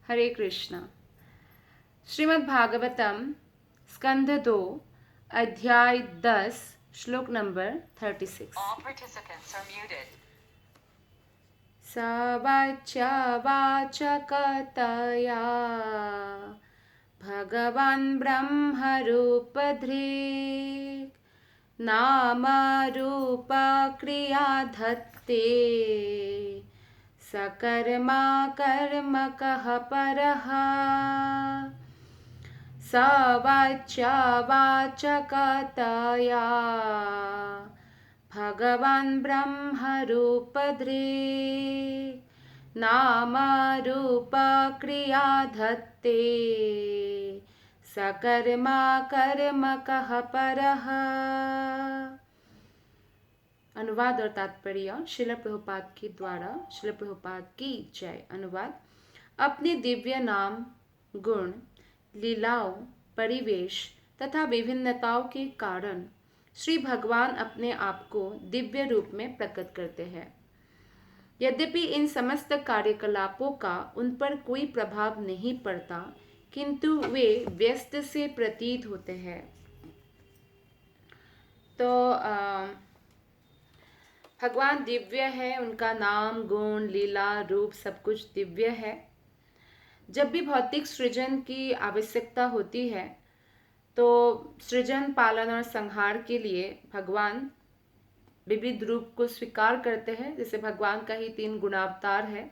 हरे कृष्णा। श्रीमद् भागवतम स्कंध 2 अध्याय 10 श्लोक नंबर 36। सा वाच्या वाचकतया भगवान् ब्रह्मरूपधृक् नामरूपक्रिया धत्ते सकर्मा कर्मकः परः। स वाच्या वाचकतया भगवान् ब्रह्मरूपधृक् नामरूपक्रिया धत्ते सकर्मा कर्मकः परः। अनुवाद और तात्पर्य श्रील प्रभुपाद के द्वारा। श्रील प्रभुपाद की जय। अनुवाद। अपने दिव्य नाम, गुण, लीलाओं, परिवेश तथा विभिन्नताओं के कारण श्री भगवान अपने आप को दिव्य रूप में प्रकट करते हैं। यद्यपि इन समस्त कार्यकलापों का उन पर कोई प्रभाव नहीं पड़ता, किंतु वे व्यस्त से प्रतीत होते हैं। तो भगवान दिव्य है, उनका नाम, गुण, लीला, रूप सब कुछ दिव्य है। जब भी भौतिक सृजन की आवश्यकता होती है तो सृजन, पालन और संहार के लिए भगवान विविध रूप को स्वीकार करते हैं। जैसे भगवान का ही 3 गुणावतार है,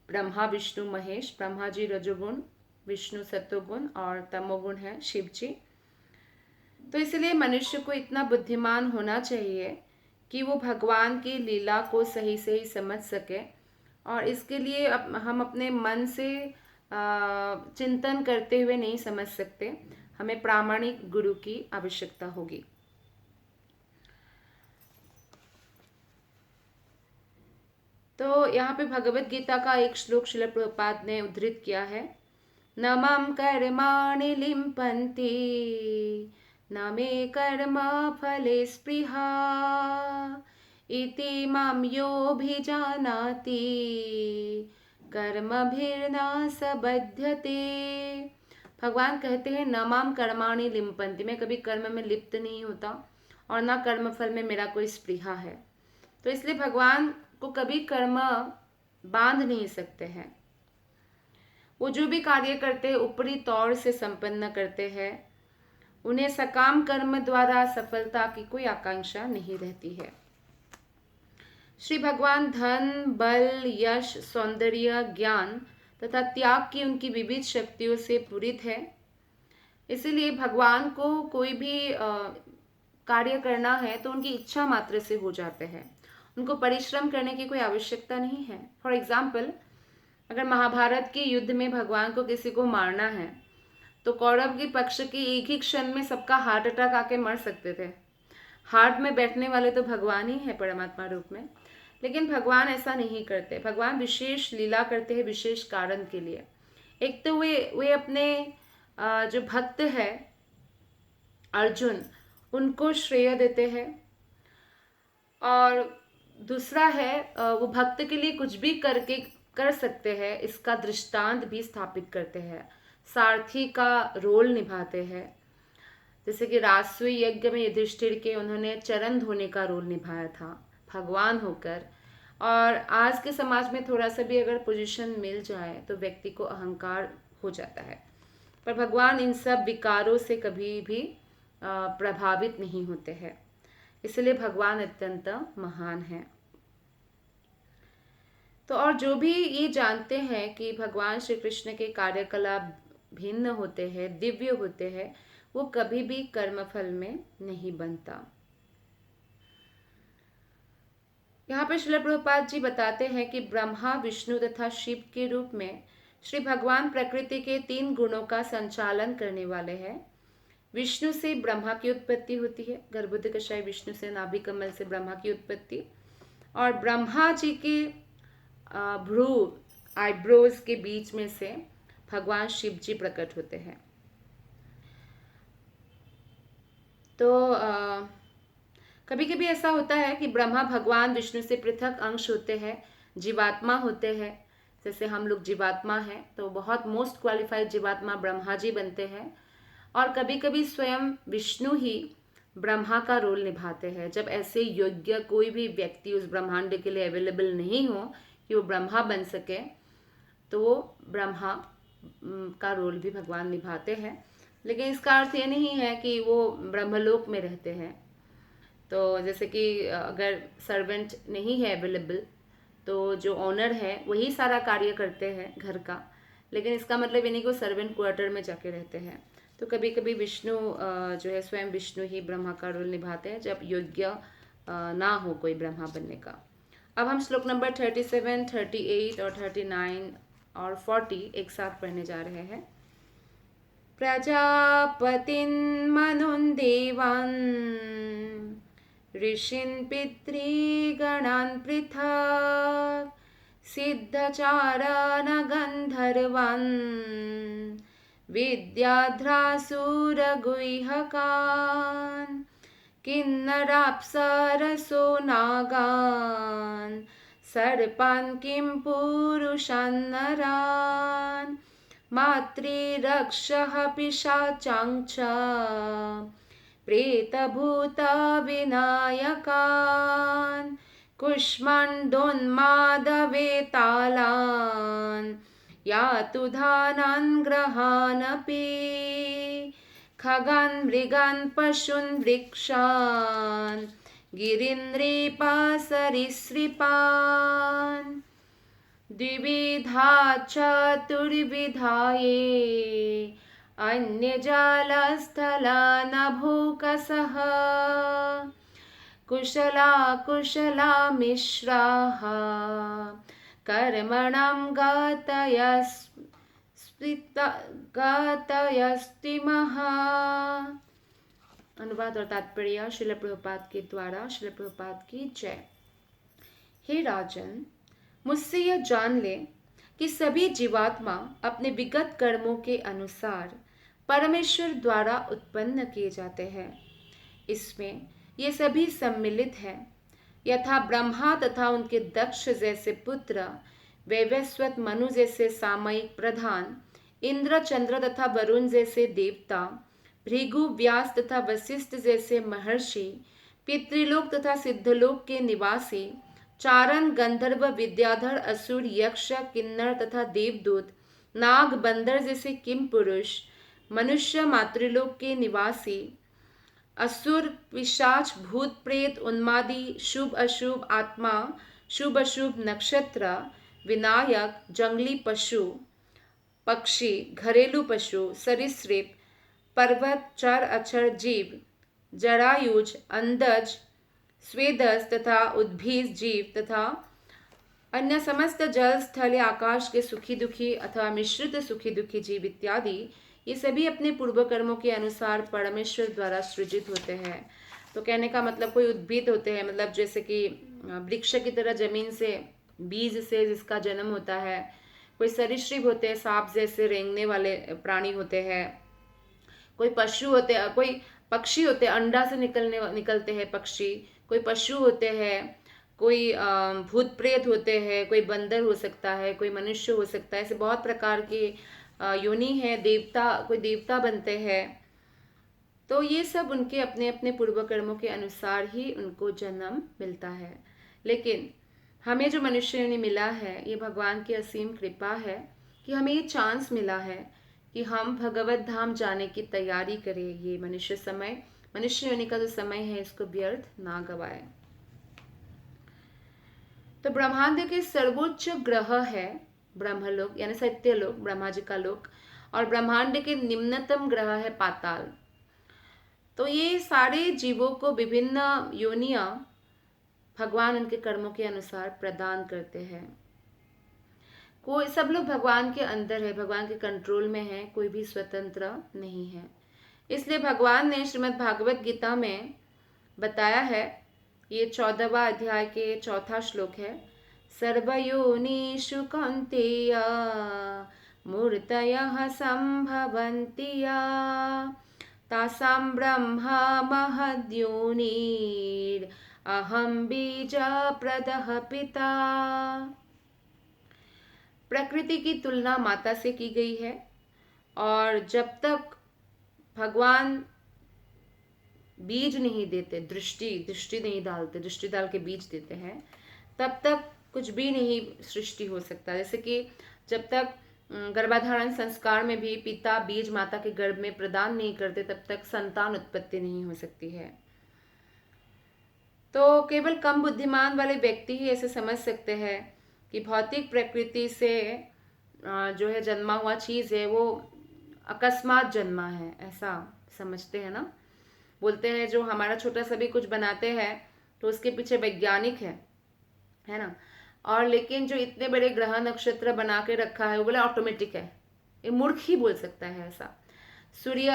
ब्रह्मा, विष्णु, महेश। ब्रह्मा जी रजोगुण, विष्णु सत्वगुण और तमोगुण है शिव जी। तो इसलिए मनुष्य को इतना बुद्धिमान होना चाहिए कि वो भगवान की लीला को सही सही समझ सके, और इसके लिए हम अपने मन से चिंतन करते हुए नहीं समझ सकते। हमें प्रामाणिक गुरु की आवश्यकता होगी। तो यहाँ पे भगवत गीता का एक श्लोक श्रील प्रभुपाद ने उद्धृत किया है। न मां कर्माणि लिम्पन्ति न मे कर्म फले स्पृहा इति मां योऽभिजानाति कर्मभिर्न स बध्यते। भगवान कहते हैं, न मां कर्माणि लिम्पन्ति, मैं कभी कर्म में लिप्त नहीं होता और ना कर्म फल में मेरा कोई स्पृहा है। तो इसलिए भगवान को कभी कर्म बांध नहीं सकते हैं। वो जो भी कार्य करते हैं ऊपरी तौर से संपन्न करते हैं। उन्हें सकाम कर्म द्वारा सफलता की कोई आकांक्षा नहीं रहती है। श्री भगवान धन, बल, यश, सौंदर्य, ज्ञान तथा त्याग की उनकी विविध शक्तियों से पूरित है। इसीलिए भगवान को कोई भी कार्य करना है तो उनकी इच्छा मात्र से हो जाते हैं। उनको परिश्रम करने की कोई आवश्यकता नहीं है। फॉर एग्जाम्पल, अगर महाभारत के युद्ध में भगवान को किसी को मारना है तो कौरव के पक्ष के एक ही क्षण में सबका हार्ट अटैक आके मर सकते थे। हार्ट में बैठने वाले तो भगवान ही है परमात्मा रूप में। लेकिन भगवान ऐसा नहीं करते। भगवान विशेष लीला करते हैं विशेष कारण के लिए। एक तो वे अपने जो भक्त है अर्जुन, उनको श्रेय देते हैं, और दूसरा है वो भक्त के लिए कुछ भी कर सकते हैं, इसका दृष्टांत भी स्थापित करते हैं। सारथी का रोल निभाते हैं। जैसे कि राजसूय यज्ञ में युधिष्ठिर के उन्होंने चरण धोने का रोल निभाया था भगवान होकर। और आज के समाज में थोड़ा सा भी अगर पोजीशन मिल जाए तो व्यक्ति को अहंकार हो जाता है, पर भगवान इन सब विकारों से कभी भी प्रभावित नहीं होते हैं। इसलिए भगवान अत्यंत महान है। तो और जो भी ये जानते हैं कि भगवान श्री कृष्ण के कार्यकलाप भिन्न होते हैं, दिव्य होते हैं, वो कभी भी कर्मफल में नहीं बनता। यहाँ पर श्रील प्रभुपाद जी बताते हैं कि ब्रह्मा, विष्णु तथा शिव के रूप में श्री भगवान प्रकृति के 3 गुणों का संचालन करने वाले हैं। विष्णु से ब्रह्मा की उत्पत्ति होती है, गर्भोदक कषाय विष्णु से, नाभि कमल से ब्रह्मा की उत्पत्ति, और ब्रह्मा जी के भ्रू, आईब्रोज के बीच में से भगवान शिव जी प्रकट होते हैं। तो कभी कभी ऐसा होता है कि ब्रह्मा भगवान विष्णु से पृथक अंश होते हैं, जीवात्मा होते हैं, जैसे हम लोग जीवात्मा हैं तो बहुत मोस्ट क्वालिफाइड जीवात्मा ब्रह्मा जी बनते हैं, और कभी कभी स्वयं विष्णु ही ब्रह्मा का रोल निभाते हैं। जब ऐसे योग्य कोई भी व्यक्ति उस ब्रह्मांड के लिए अवेलेबल नहीं हो कि वो ब्रह्मा बन सके, तो वो ब्रह्मा का रोल भी भगवान निभाते हैं। लेकिन इसका अर्थ ये नहीं है कि वो ब्रह्मलोक में रहते हैं। तो जैसे कि अगर सर्वेंट नहीं है अवेलेबल, तो जो ऑनर है वही सारा कार्य करते हैं घर का, लेकिन इसका मतलब ये नहीं कि वो सर्वेंट क्वार्टर में जाके रहते हैं। तो कभी कभी विष्णु जो है स्वयं विष्णु ही ब्रह्मा का रोल निभाते हैं जब योग्य ना हो कोई ब्रह्मा बनने का। अब हम श्लोक नंबर 37, 38 और 39 और 40 एक साथ पढ़ने जा रहे हैं। प्रजापतिन् मनुन् देवान् ऋषीन् पितृगणान् पृथक् सिद्धचारान् गन्धर्वान् विद्याध्रासुरगुह्यकान् किन्नराप्सरसो नागान् सर्पान् किं पुरुषान् नरान् मातृरक्षः पिशाचांश्च प्रेतभूतविनायकान् कुष्माण्डोन्मादवेतालान् यातु धानान् ग्रहानपि खगान् मृगान् पशून् वृक्षान् गिरीन्द्रीपासरीसृपान् द्विविधा चतुर्विधाये अन्यजालस्थलानभूकसः कुशला कुशला मिश्राः कर्मणां गातयस्तिमः। अनुवाद और तात्पर्य श्रील प्रभुपाद के द्वारा। श्रील प्रभुपाद की जय। हे राजन, मुझसे यह जान ले कि सभी जीवात्मा अपने विगत कर्मों के अनुसार परमेश्वर द्वारा उत्पन्न किए जाते हैं। इसमें ये सभी सम्मिलित हैं। यथा ब्रह्मा तथा उनके दक्ष जैसे पुत्र, वैवस्वत मनु जैसे सामयिक प्रधान, इंद्र चंद्र तथा वरुण जैसे देवता, भृगु व्यास तथा वशिष्ठ जैसे महर्षि, पितृलोक तथा सिद्धलोक के निवासी, चारण गंधर्व विद्याधर असुर यक्ष किन्नर तथा देवदूत, नाग बंदर जैसे किम पुरुष, मनुष्य मातृलोक के निवासी, असुर पिशाच भूत प्रेत उन्मादी, शुभ अशुभ आत्मा, शुभ अशुभ नक्षत्र, विनायक, जंगली पशु पक्षी, घरेलू पशु, सरीसृप, पर्वत, चर अचर जीव, जरायुज, अंडज, स्वेदस तथा उद्भिज जीव तथा अन्य समस्त जल स्थल आकाश के सुखी दुखी अथवा मिश्रित सुखी दुखी जीव इत्यादि, ये सभी अपने पूर्व कर्मों के अनुसार परमेश्वर द्वारा सृजित होते हैं। तो कहने का मतलब कोई उद्भिद होते हैं, मतलब जैसे कि वृक्ष की तरह जमीन से बीज से जिसका जन्म होता है, कोई सरीसृप होते हैं, सांप जैसे रेंगने वाले प्राणी होते हैं, कोई पशु होते हैं, कोई पक्षी होते हैं, अंडा से निकलते हैं पक्षी, कोई पशु होते हैं, कोई भूत प्रेत होते हैं, कोई बंदर हो सकता है, कोई मनुष्य हो सकता है। ऐसे बहुत प्रकार के योनि है। देवता, कोई देवता बनते हैं। तो ये सब उनके अपने अपने पूर्व कर्मों के अनुसार ही उनको जन्म मिलता है। लेकिन हमें जो मनुष्य योनि मिला है, ये भगवान की असीम कृपा है कि हमें ये चांस मिला है कि हम भगवत धाम जाने की तैयारी करें। ये मनुष्य योनि का जो समय है, इसको व्यर्थ ना गवाए। तो ब्रह्मांड के सर्वोच्च ग्रह है ब्रह्मलोक यानी सत्यलोक, ब्रह्मा जी का लोक, और ब्रह्मांड के निम्नतम ग्रह है पाताल। तो ये सारे जीवों को विभिन्न योनियां भगवान उनके कर्मों के अनुसार प्रदान करते हैं। कोई, सब लोग भगवान के अंदर है, भगवान के कंट्रोल में है, कोई भी स्वतंत्र नहीं है। इसलिए भगवान ने श्रीमद् भागवत गीता में बताया है, ये 14वां अध्याय के 4था श्लोक है, सर्वयोनिषु कौन्तेय मूर्तयः सम्भवन्ति या तासां ब्रह्मा महद्योनिर् अहं बीजप्रदः पिता। प्रकृति की तुलना माता से की गई है, और जब तक भगवान बीज नहीं देते, दृष्टि नहीं डालते, दृष्टि डाल के बीज देते हैं, तब तक कुछ भी नहीं सृष्टि हो सकता। जैसे कि जब तक गर्भाधारण संस्कार में भी पिता बीज माता के गर्भ में प्रदान नहीं करते, तब तक संतान उत्पत्ति नहीं हो सकती है। तो केवल कम बुद्धिमान वाले व्यक्ति ही ऐसे समझ सकते हैं कि भौतिक प्रकृति से जो है जन्मा हुआ चीज़ है वो अकस्मात जन्मा है, ऐसा समझते हैं ना। बोलते हैं जो हमारा छोटा सा भी कुछ बनाते हैं तो उसके पीछे वैज्ञानिक है ना। और लेकिन जो इतने बड़े ग्रह नक्षत्र बना के रखा है वो बोले ऑटोमेटिक है। ये मूर्ख ही बोल सकता है ऐसा। सूर्य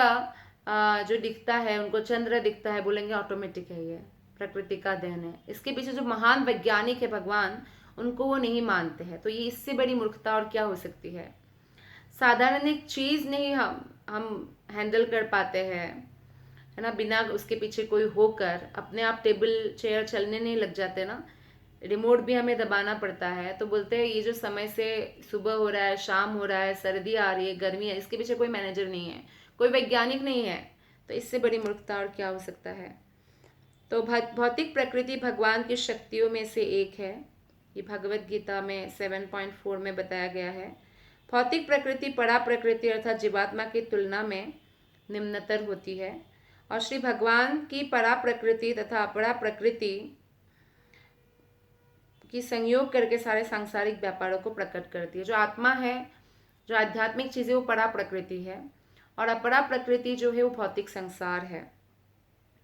जो दिखता है, उनको चंद्र दिखता है, बोलेंगे ऑटोमेटिक है, ये प्रकृति का देन है। इसके पीछे जो महान वैज्ञानिक है भगवान, उनको वो नहीं मानते हैं। तो ये इससे बड़ी मूर्खता और क्या हो सकती है। साधारण एक चीज नहीं हम हैंडल कर पाते हैं, है ना, बिना उसके पीछे कोई होकर। अपने आप टेबल चेयर चलने नहीं लग जाते ना, रिमोट भी हमें दबाना पड़ता है। तो बोलते हैं ये जो समय से सुबह हो रहा है, शाम हो रहा है, सर्दी आ रही है, गर्मी है, इसके पीछे कोई मैनेजर नहीं है, कोई वैज्ञानिक नहीं है। तो इससे बड़ी मूर्खता और क्या हो सकता है। तो भौतिक प्रकृति भगवान की शक्तियों में से एक है। ये भगवत गीता में 7.4 में बताया गया है। भौतिक प्रकृति परा प्रकृति अर्थात जीवात्मा की तुलना में निम्नतर होती है, और श्री भगवान की परा प्रकृति तथा अपरा प्रकृति की संयोग करके सारे सांसारिक व्यापारों को प्रकट करती है। जो आत्मा है, जो आध्यात्मिक चीजें, वो परा प्रकृति है, और अपरा प्रकृति जो है वो भौतिक संसार है।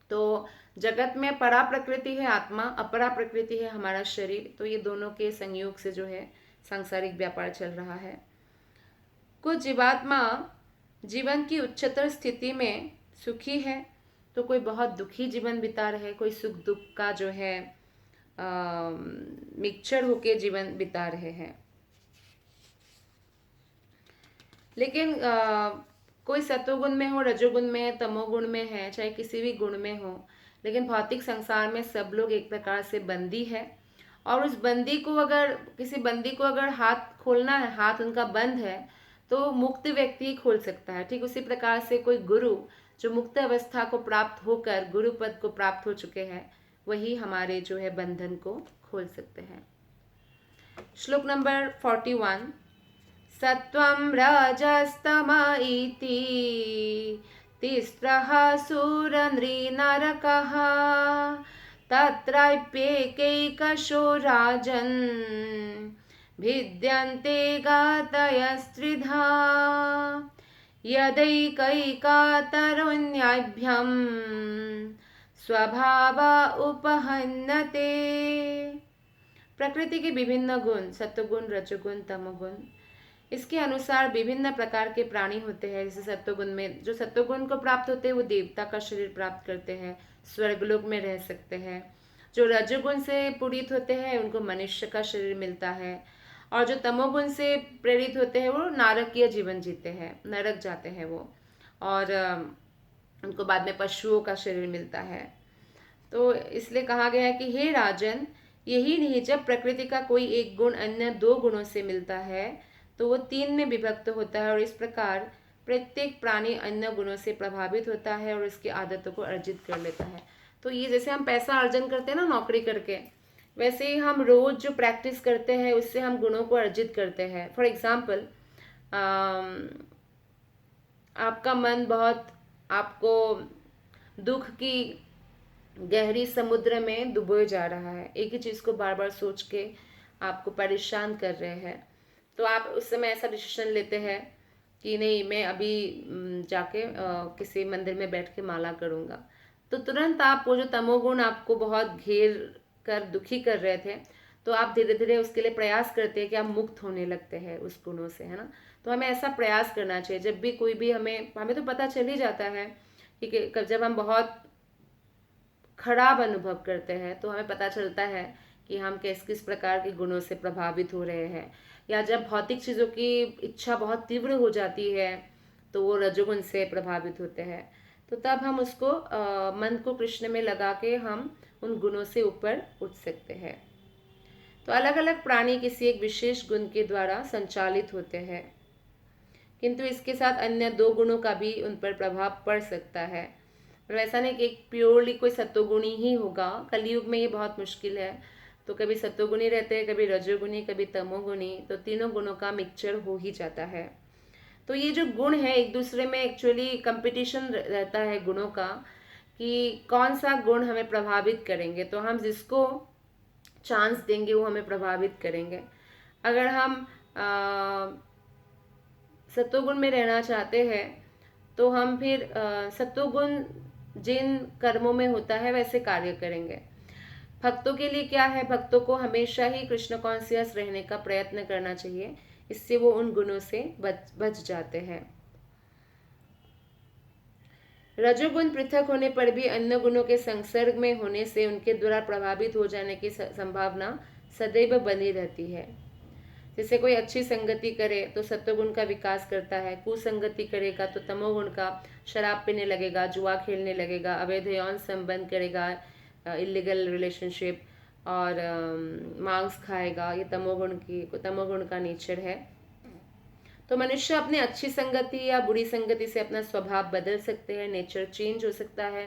तो जगत में परा प्रकृति है आत्मा, अपरा प्रकृति है हमारा शरीर। तो ये दोनों के संयोग से जो है सांसारिक व्यापार चल रहा है। कुछ जीवात्मा जीवन की उच्चतर स्थिति में सुखी है, तो कोई बहुत दुखी जीवन बिता रहे, कोई सुख दुख का जो है मिक्सचर होके जीवन बिता रहे हैं। लेकिन कोई सतोगुण में हो, रजोगुण में है, तमोगुण में है, चाहे किसी भी गुण में हो, लेकिन भौतिक संसार में सब लोग एक प्रकार से बंदी है। और उस बंदी को अगर, किसी बंदी को अगर हाथ खोलना है, हाथ उनका बंद है, तो मुक्त व्यक्ति ही खोल सकता है। ठीक उसी प्रकार से कोई गुरु जो मुक्त अवस्था को प्राप्त होकर गुरु पद को प्राप्त हो चुके हैं, वही हमारे जो है बंधन को खोल सकते हैं। श्लोक नंबर 41। सत्वं रजस्तम इति तिस्रः सुरनृनरकः तत्रैप्येकैकशो राजन् भिद्यन्ते गातयस्त्रिधा यदैकैकातरुण्याभ्यं स्वभाव उपहन्यते। प्रकृति के विभिन्न गुण, सत्वगुण, रजोगुण, तमोगुण, इसके अनुसार विभिन्न प्रकार के प्राणी होते हैं। जैसे सत्वगुण में, जो सत्वगुण को प्राप्त होते हैं वो देवता का शरीर प्राप्त करते हैं, स्वर्गलोक में रह सकते हैं। जो रजोगुण से पूरित होते हैं उनको मनुष्य का शरीर मिलता है, और जो तमोगुण से प्रेरित होते हैं वो नारकीय जीवन जीते हैं, नरक जाते हैं वो, और उनको बाद में पशुओं का शरीर मिलता है। तो इसलिए कहा गया है कि हे राजन, यही नहीं, जब प्रकृति का कोई एक गुण अन्य दो गुणों से मिलता है तो वो तीन में विभक्त होता है, और इस प्रकार प्रत्येक प्राणी अन्य गुणों से प्रभावित होता है और इसकी आदतों को अर्जित कर लेता है। तो ये जैसे हम पैसा अर्जन करते हैं ना नौकरी करके, वैसे ही हम रोज जो प्रैक्टिस करते हैं उससे हम गुणों को अर्जित करते हैं। फॉर एग्जाम्पल, आपका मन बहुत आपको दुख की गहरी समुद्र में डुबोए जा रहा है, एक ही चीज़ को बार बार सोच के आपको परेशान कर रहे हैं, तो आप उस समय ऐसा डिसीजन लेते हैं कि नहीं, मैं अभी जाके किसी मंदिर में बैठ के माला करूँगा। तो तुरंत आप, वो जो तमोगुण आपको बहुत घेर कर दुखी कर रहे थे, तो आप धीरे धीरे उसके लिए प्रयास करते हैं कि आप मुक्त होने लगते हैं उस गुणों से, है ना। तो हमें ऐसा प्रयास करना चाहिए। जब भी कोई भी हमें तो पता चल ही जाता है कि जब हम बहुत खराब अनुभव करते हैं तो हमें पता चलता है कि हम किस किस प्रकार के गुणों से प्रभावित हो रहे हैं। या जब भौतिक चीज़ों की इच्छा बहुत तीव्र हो जाती है तो वो रजोगुण से प्रभावित होते हैं। तो तब हम उसको मन को कृष्ण में लगा के हम उन गुणों से ऊपर उठ सकते हैं। तो अलग अलग प्राणी किसी एक विशेष गुण के द्वारा संचालित होते हैं, किंतु इसके साथ अन्य 2 गुणों का भी उन पर प्रभाव पड़ सकता है। मतलब ऐसा नहीं कि एक प्योरली कोई सत्वगुणी ही होगा, कलयुग में ये बहुत मुश्किल है। तो कभी सत्वगुणी रहते हैं, कभी रजोगुणी, कभी तमोगुणी, तो तीनों गुणों का मिक्सचर हो ही जाता है। तो ये जो गुण है एक दूसरे में एक्चुअली कंपटीशन रहता है गुणों का, कि कौन सा गुण हमें प्रभावित करेंगे। तो हम जिसको चांस देंगे वो हमें प्रभावित करेंगे। अगर हम सत्वगुण में रहना चाहते हैं तो हम फिर सत्वगुण जिन कर्मों में होता है वैसे कार्य करेंगे। भक्तों के लिए क्या है, भक्तों को हमेशा ही कृष्ण कॉन्शियस रहने का प्रयत्न करना चाहिए, इससे वो उन गुणों से बच जाते हैं। रजोगुण पृथक होने पर भी अन्य गुणों के संसर्ग में होने से उनके द्वारा प्रभावित हो जाने की संभावना सदैव बनी रहती है। जैसे कोई अच्छी संगति करे तो सत्वगुण का विकास करता है, कुसंगति करेगा तो तमोगुण का, शराब पीने लगेगा, जुआ खेलने लगेगा, अवैध यौन संबंध करेगा, इलीगल रिलेशनशिप, और मांस खाएगा, ये तमोगुण का नेचर है। तो मनुष्य अपने अच्छी संगति या बुरी संगति से अपना स्वभाव बदल सकते हैं, नेचर चेंज हो सकता है।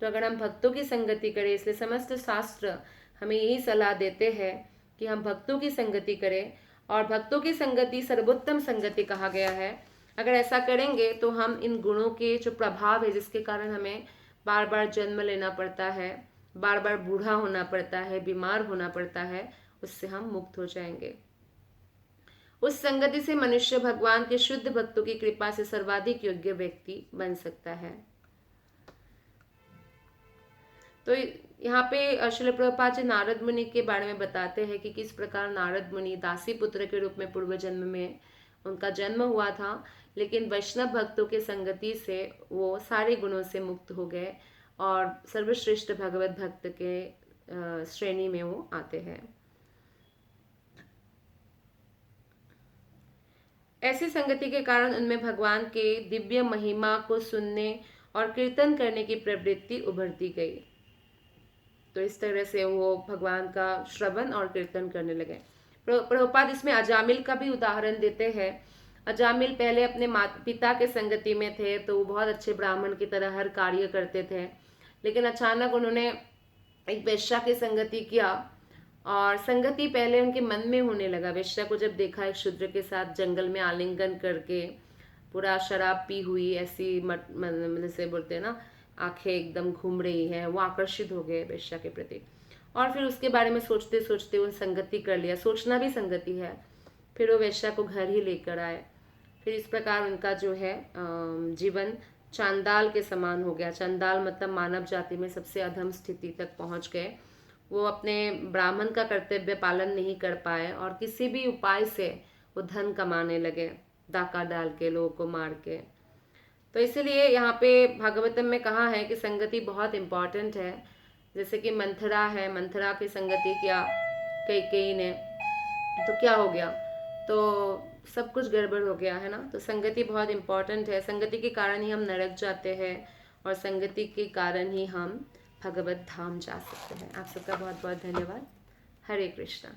तो अगर हम भक्तों की संगति करें, इसलिए समस्त शास्त्र हमें यही सलाह देते हैं कि हम भक्तों की संगति करें, और भक्तों की संगति सर्वोत्तम संगति कहा गया है। अगर ऐसा करेंगे तो हम इन गुणों के जो प्रभाव है, जिसके कारण हमें बार बार जन्म लेना पड़ता है, बार बार बूढ़ा होना पड़ता है, बीमार होना पड़ता है, उससे हम मुक्त हो जाएंगे। उस संगति से मनुष्य भगवान के शुद्ध भक्तों की कृपा से सर्वाधिक योग्य व्यक्ति बन सकता है। तो यहाँ पे श्रील प्रभुपाद जी नारद मुनि के बारे में बताते हैं कि किस प्रकार नारद मुनि दासी पुत्र के रूप में पूर्व जन्म में उनका जन्म हुआ था, लेकिन वैष्णव भक्तों के संगति से वो सारे गुणों से मुक्त हो गए और सर्वश्रेष्ठ भगवत भक्त के श्रेणी में वो आते हैं। ऐसी संगति के कारण उनमें भगवान के दिव्य महिमा को सुनने और कीर्तन करने की प्रवृत्ति उभरती गई। तो इस तरह से वो भगवान का श्रवण और कीर्तन करने लगे। प्रभुपाद इसमें अजामिल का भी उदाहरण देते हैं। अजामिल पहले अपने पिता के संगति में थे, तो वो बहुत अच्छे ब्राह्मण की तरह हर कार्य करते थे, लेकिन अचानक उन्होंने एक वेश्या की संगति किया, और संगति पहले उनके मन में होने लगा। वेश्या को जब देखा एक शूद्र के साथ जंगल में आलिंगन करके, पूरा शराब पी हुई, ऐसी जैसे बोलते हैं ना, आंखें एकदम घूम रही है, वो आकर्षित हो गए वेश्या के प्रति, और फिर उसके बारे में सोचते सोचते वो संगति कर लिया। सोचना भी संगति है। फिर वो वेश्या को घर ही लेकर आए। फिर इस प्रकार उनका जो है जीवन चांडाल के समान हो गया। चांडाल मतलब मानव जाति में सबसे अधम स्थिति तक पहुंच गए। वो अपने ब्राह्मण का कर्तव्य पालन नहीं कर पाए और किसी भी उपाय से वो धन कमाने लगे, डाका डाल के, लोगों को मार के। तो इसीलिए यहाँ पे भागवतम में कहा है कि संगति बहुत इम्पॉर्टेंट है। जैसे कि मंथरा है, मंथरा की संगति किया कैकेयी ने, तो क्या हो गया, तो सब कुछ गड़बड़ हो गया है ना। तो संगति बहुत इम्पॉर्टेंट है। संगति के कारण ही हम नरक जाते हैं, और संगति के कारण ही हम भगवत धाम जा सकते हैं। आप सबका बहुत बहुत धन्यवाद। हरे कृष्णा।